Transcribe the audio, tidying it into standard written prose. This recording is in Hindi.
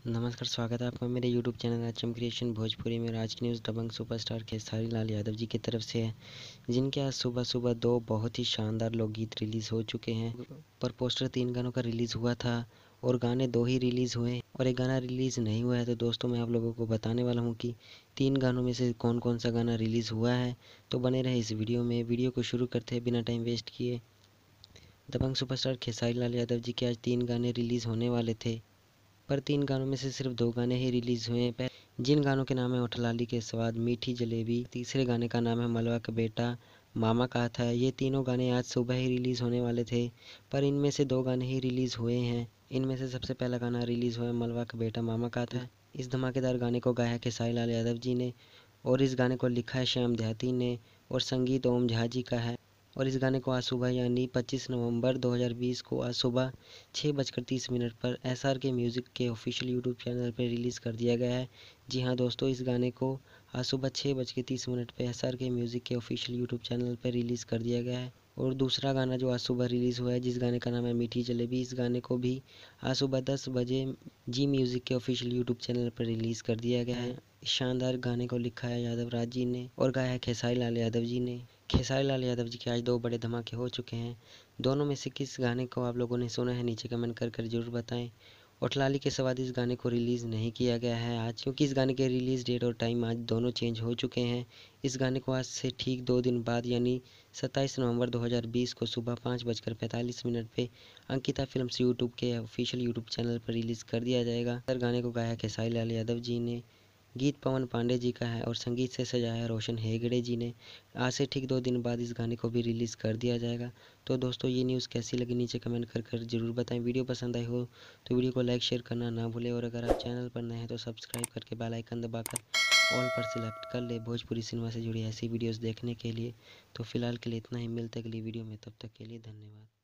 नमस्कार, स्वागत है आपका मेरे YouTube channel HM creation Bhojpuri में। आज की न्यूज़ दबंग सुपरस्टार खेसारी लाल यादव जी की तरफ से है, जिनके आज सुबह सुबह दो बहुत ही शानदार लोकगीत रिलीज़ हो चुके हैं। पर पोस्टर 3 गानों का रिलीज़ हुआ था और गाने 2 ही रिलीज़ हुए और एक गाना रिलीज़ नहीं हुआ है। तो दोस्तों, मैं आप लोगों को बताने वाला हूँ कि 3 गानों में से कौन कौन सा गाना रिलीज़ हुआ है। तो बने रहे इस वीडियो में। वीडियो को शुरू करते हैं बिना टाइम वेस्ट किए। दबंग सुपरस्टार खेसारी लाल यादव जी के आज 3 गाने रिलीज़ होने वाले थे, पर 3 गानों में से सिर्फ 2 गाने ही रिलीज़ हुए हैं। जिन गानों के नाम है होठलाली के स्वाद, मीठी जलेबी, तीसरे गाने का नाम है मलवा का बेटा, मामा का था। ये तीनों गाने आज सुबह ही रिलीज़ होने वाले थे, पर इनमें से 2 गाने ही रिलीज़ हुए हैं। इनमें से सबसे पहला गाना रिलीज़ हुआ है मलवा का बेटा मामा का था। इस धमाकेदार गाने को गाया है खेसारी लाल यादव जी ने और इस गाने को लिखा है श्याम देहाती ने और संगीत ओम झा जी का है। और इस गाने को आज सुबह यानी 25 नवंबर 2020 को आज सुबह 6:30 पर SRK म्यूज़िक के ऑफिशियल यूट्यूब चैनल पर रिलीज़ कर दिया गया है। जी हाँ दोस्तों, इस गाने को आज सुबह 6:30 पर SRK म्यूज़िक के ऑफिशियल यूट्यूब चैनल पर रिलीज़ कर दिया गया है। और दूसरा गाना जो आज सुबह रिलीज़ हुआ है, जिस गाने का नाम है मीठी जलेबी, इस गाने को भी आज सुबह 10 बजे जी म्यूज़िक के ऑफिशियल यूट्यूब चैनल पर रिलीज़ कर दिया गया है। इस शानदार गाने को लिखा है यादव राज जी ने और गाया है खेसारी लाल यादव जी ने। खेसारी लाल यादव जी के आज 2 बड़े धमाके हो चुके हैं। दोनों में से किस गाने को आप लोगों ने सुना है, नीचे कमेंट कर कर ज़रूर बताएं। होठलाली के स्वाद इस गाने को रिलीज़ नहीं किया गया है आज, क्योंकि इस गाने के रिलीज़ डेट और टाइम आज दोनों चेंज हो चुके हैं। इस गाने को आज से ठीक 2 दिन बाद यानी 27 नवंबर 2020 को सुबह 5:45 पे अंकिता फिल्म्स यूट्यूब के ऑफिशियल यूट्यूब चैनल पर रिलीज़ कर दिया जाएगा। गाने को गाया खेसारी लाल यादव जी ने, गीत पवन पांडे जी का है और संगीत से सजाया है रोशन हेगड़े जी ने। आज से ठीक 2 दिन बाद इस गाने को भी रिलीज़ कर दिया जाएगा। तो दोस्तों, ये न्यूज़ कैसी लगी नीचे कमेंट कर कर ज़रूर बताएं। वीडियो पसंद आई हो तो वीडियो को लाइक शेयर करना ना भूलें और अगर आप चैनल पर नए हैं तो सब्सक्राइब करके बेल आइकन दबाकर ऑल पर सिलेक्ट कर ले भोजपुरी सिनेमा से जुड़ी ऐसी वीडियोज़ देखने के लिए। तो फिलहाल के लिए इतना ही, मिलते अगली वीडियो में, तब तक के लिए धन्यवाद।